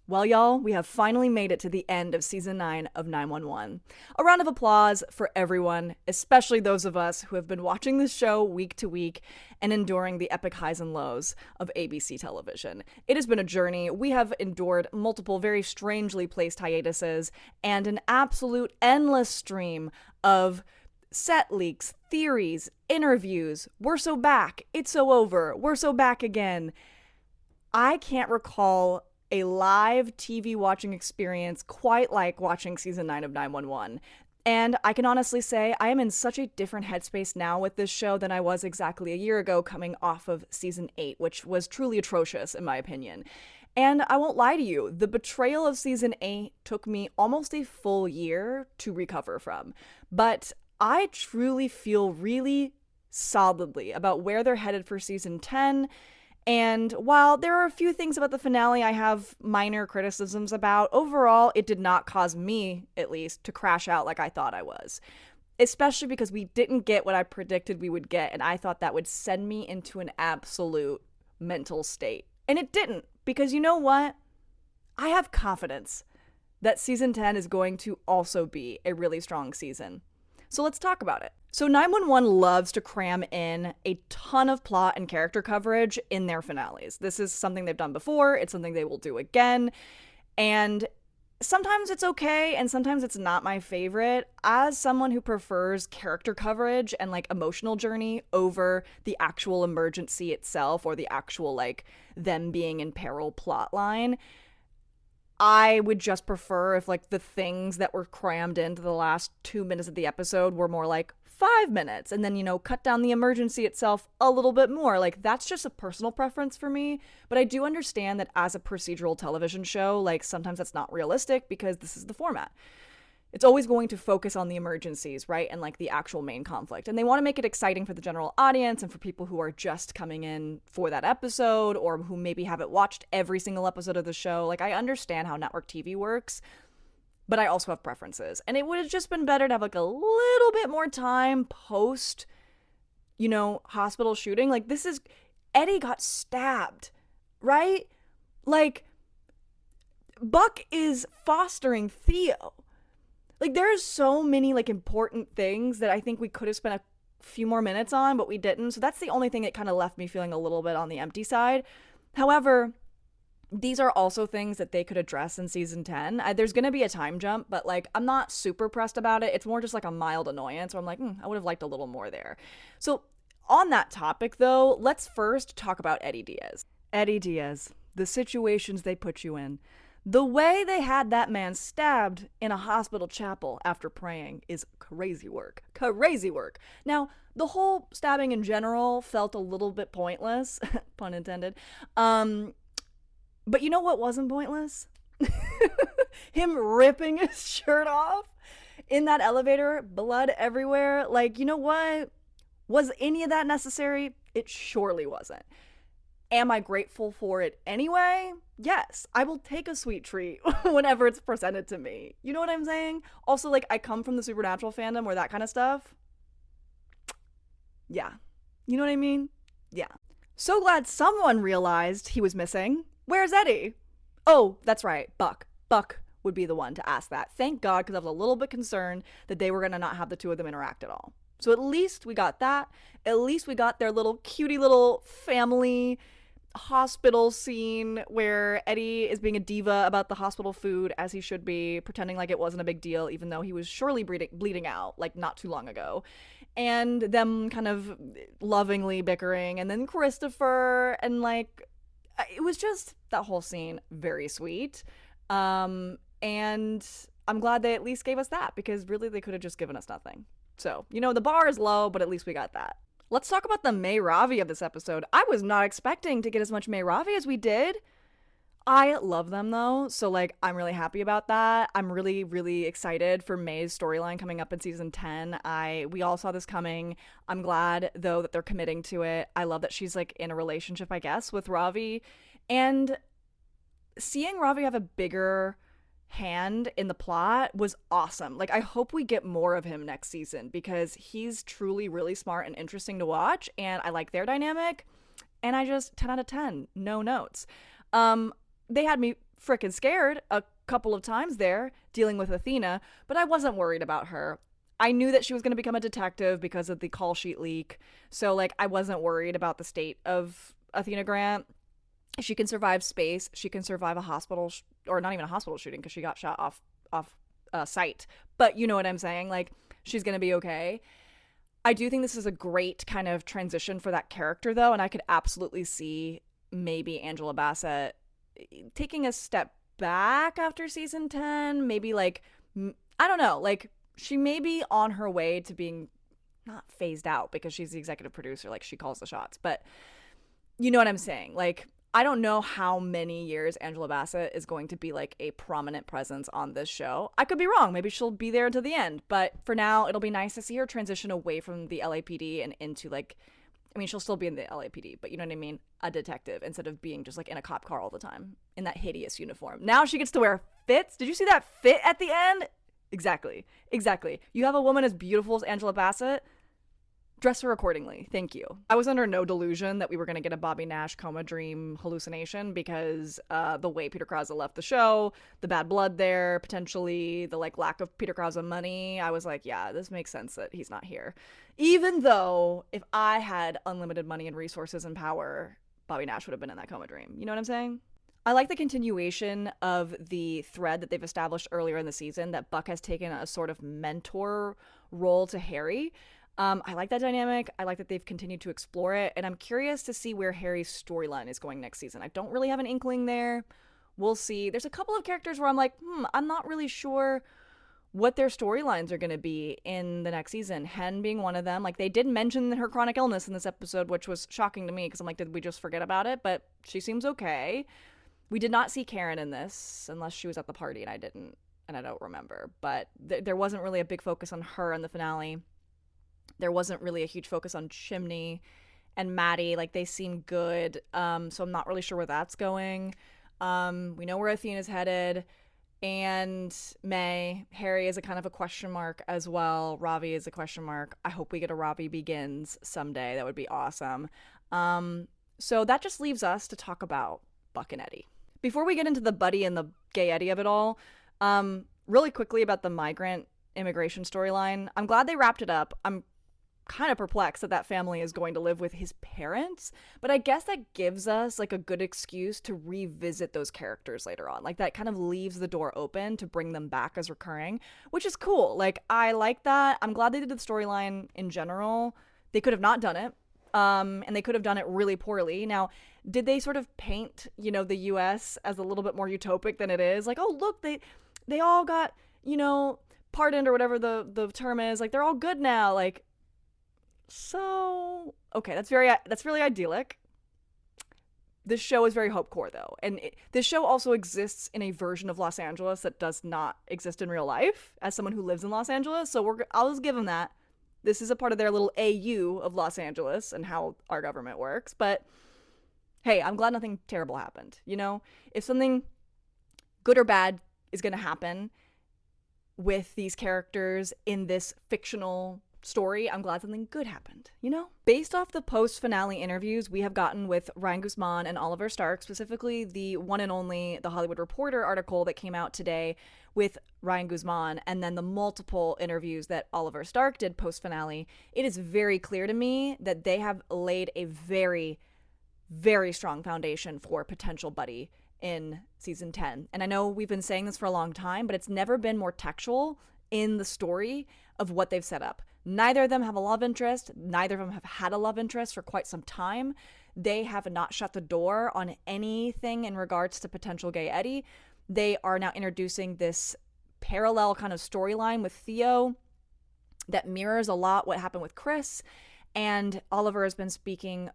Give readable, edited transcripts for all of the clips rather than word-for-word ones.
Well, y'all, we have finally made it to the end of season 9 of 911. A round of applause for everyone, especially those of us who have been watching this show week to week and enduring the epic highs and lows of ABC television. It has been a journey. We have endured multiple very strangely placed hiatuses and an absolute endless stream of set leaks, theories, interviews. We're so back. It's so over. We're so back again. I can't recall a live TV watching experience quite like watching season 9 of 911. And I can honestly say I am in such a different headspace now with this show than I was exactly a year ago coming off of season 8, which was truly atrocious in my opinion. And I won't lie to you, the betrayal of season 8 took me almost a full year to recover from. But I truly feel really solidly about where they're headed for season 10. And while there are a few things about the finale I have minor criticisms about, overall, it did not cause me, at least, to crash out like I thought I was. Especially because we didn't get what I predicted we would get, and I thought that would send me into an absolute mental state. And it didn't, because you know what? I have confidence that season 10 is going to also be a really strong season. So let's talk about it. So 911 loves to cram in a ton of plot and character coverage in their finales. This is something they've done before, it's something they will do again, and sometimes it's okay and sometimes it's not my favorite. As someone who prefers character coverage and like emotional journey over the actual emergency itself or the actual like them being in peril plot line, I would just prefer if like the things that were crammed into the last 2 minutes of the episode were more like 5 minutes and then, you know, cut down the emergency itself a little bit more. Like that's just a personal preference for me. But I do understand that as a procedural television show, like sometimes that's not realistic because this is the format. It's always going to focus on the emergencies, right? And like the actual main conflict. And they want to make it exciting for the general audience and for people who are just coming in for that episode or who maybe haven't watched every single episode of the show. Like I understand how network TV works, but I also have preferences. And it would have just been better to have like a little bit more time post, you know, hospital shooting. Like this is Eddie got stabbed, right? Like Buck is fostering Theo. Like there's so many like important things that I think we could have spent a few more minutes on, but we didn't. So that's the only thing that kind of left me feeling a little bit on the empty side. However, these are also things that they could address in season 10. There's going to be a time jump, but like I'm not super pressed about it. It's more just like a mild annoyance where I'm like, I would have liked a little more there. So on that topic though, let's first talk about Eddie Diaz. Eddie Diaz, the situations they put you in. The way they had that man stabbed in a hospital chapel after praying is crazy work. Crazy work. Now, the whole stabbing in general felt a little bit pointless, pun intended. But you know what wasn't pointless? Him ripping his shirt off in that elevator, blood everywhere. Like, you know what? Was any of that necessary? It surely wasn't. Am I grateful for it anyway? Yes, I will take a sweet treat whenever it's presented to me. You know what I'm saying? Also, like, I come from the supernatural fandom where that kind of stuff. Yeah. You know what I mean? Yeah. So glad someone realized he was missing. Where's Eddie? Oh, that's right, Buck. Buck would be the one to ask that. Thank God, because I was a little bit concerned that they were going to not have the two of them interact at all. So at least we got that. At least we got their little cutie little family hospital scene where Eddie is being a diva about the hospital food, as he should be, pretending like it wasn't a big deal, even though he was surely bleeding out, like not too long ago. And them kind of lovingly bickering, and then Christopher, and like, it was just that whole scene very sweet. And I'm glad they at least gave us that, because really they could have just given us nothing. So, you know, the bar is low, but at least we got that. Let's talk about the May Ravi of this episode. I was not expecting to get as much May Ravi as we did. I love them though, so like I'm really happy about that. I'm really, really excited for May's storyline coming up in season 10. We all saw this coming. I'm glad though that they're committing to it. I love that she's like in a relationship, I guess, with Ravi. And seeing Ravi have a bigger hand in the plot was awesome. Like I hope we get more of him next season, because he's truly really smart and interesting to watch, and I like their dynamic. And I just 10 out of 10, no notes. They had me freaking scared a couple of times there dealing with Athena, but I wasn't worried about her. I knew that she was going to become a detective because of the call sheet leak. So, like, I wasn't worried about the state of Athena Grant. She can survive space. She can survive a hospital, or not even a hospital shooting because she got shot off site. But you know what I'm saying? Like, she's going to be okay. I do think this is a great kind of transition for that character, though, and I could absolutely see maybe Angela Bassett taking a step back after season 10. Maybe, like, I don't know, like, she may be on her way to being not phased out because she's the executive producer, like, she calls the shots, but you know what I'm saying? Like, I don't know how many years Angela Bassett is going to be like a prominent presence on this show. I could be wrong. Maybe she'll be there until the end. But for now, it'll be nice to see her transition away from the LAPD and into, like, I mean, she'll still be in the LAPD, but you know what I mean? A detective instead of being just like in a cop car all the time in that hideous uniform. Now she gets to wear fits. Did you see that fit at the end? Exactly. You have a woman as beautiful as Angela Bassett. Dress her accordingly. Thank you. I was under no delusion that we were going to get a Bobby Nash coma dream hallucination because the way Peter Krause left the show, the bad blood there, potentially the like lack of Peter Krause money. I was like, yeah, this makes sense that he's not here. Even though if I had unlimited money and resources and power, Bobby Nash would have been in that coma dream. You know what I'm saying? I like the continuation of the thread that they've established earlier in the season that Buck has taken a sort of mentor role to Harry. I like that dynamic. I like that they've continued to explore it, and I'm curious to see where Harry's storyline is going next season. I don't really have an inkling there. We'll see. There's a couple of characters where I'm like, I'm not really sure what their storylines are going to be in the next season. Hen being one of them. Like, they did mention her chronic illness in this episode, which was shocking to me because I'm like, did we just forget about it? But she seems okay. We did not see Karen in this unless she was at the party and I didn't, and I don't remember. But there wasn't really a big focus on her in the finale. There wasn't really a huge focus on Chimney and Maddie. Like, they seem good. So I'm not really sure where that's going. We know where Athena's headed. And Harry is a kind of a question mark as well. Ravi is a question mark. I hope we get a Ravi Begins someday. That would be awesome. So that just leaves us to talk about Buck and Eddie. Before we get into the Buddy and the gay Eddie of it all, really quickly about the migrant immigration storyline. I'm glad they wrapped it up. I'm kind of perplexed that family is going to live with his parents, but I guess that gives us like a good excuse to revisit those characters later on. Like, that kind of leaves the door open to bring them back as recurring, which is cool. Like, I like that. I'm glad they did the storyline in general. They could have not done it. And they could have done it really poorly. Now, did they sort of paint, the US as a little bit more utopic than it is? Like, oh, look, they all got, pardoned or whatever the term is. Like, they're all good now. Like, so, okay, that's really idyllic. This show is very hopecore, though. And this show also exists in a version of Los Angeles that does not exist in real life, as someone who lives in Los Angeles. So I'll just give them that. This is a part of their little AU of Los Angeles and how our government works. But hey, I'm glad nothing terrible happened. If something good or bad is going to happen with these characters in this fictional story, I'm glad something good happened, Based off the post-finale interviews we have gotten with Ryan Guzman and Oliver Stark, specifically the one and only The Hollywood Reporter article that came out today with Ryan Guzman, and then the multiple interviews that Oliver Stark did post-finale, it is very clear to me that they have laid a very, very strong foundation for potential Buddy in season 10. And I know we've been saying this for a long time, but it's never been more textual in the story of what they've set up. Neither of them have a love interest. Neither of them have had a love interest for quite some time. They have not shut the door on anything in regards to potential gay Eddie. They are now introducing this parallel kind of storyline with Theo that mirrors a lot what happened with Chris. And Oliver has been speaking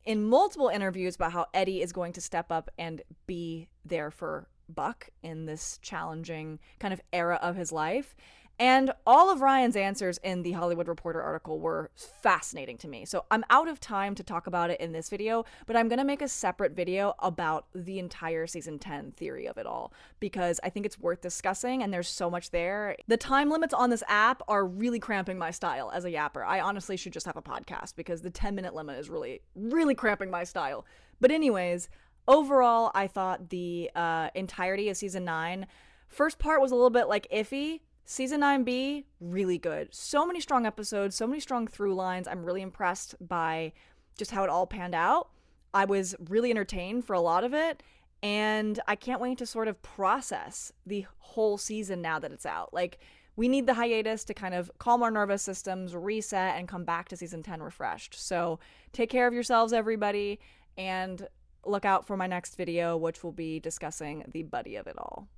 in multiple interviews about how Eddie is going to step up and be there for Buck in this challenging kind of era of his life. And all of Ryan's answers in the Hollywood Reporter article were fascinating to me. So I'm out of time to talk about it in this video, but I'm going to make a separate video about the entire season 10 theory of it all, because I think it's worth discussing and there's so much there. The time limits on this app are really cramping my style as a yapper. I honestly should just have a podcast because the 10-minute limit is really, really cramping my style. But anyways, Overall, I thought the entirety of season 9, first part was a little bit like iffy. Season 9B, really good. So many strong episodes, so many strong through lines. I'm really impressed by just how it all panned out. I was really entertained for a lot of it, and I can't wait to sort of process the whole season now that it's out. Like, we need the hiatus to kind of calm our nervous systems, reset, and come back to season 10 refreshed. So take care of yourselves, everybody, and look out for my next video, which will be discussing the buddy of it all.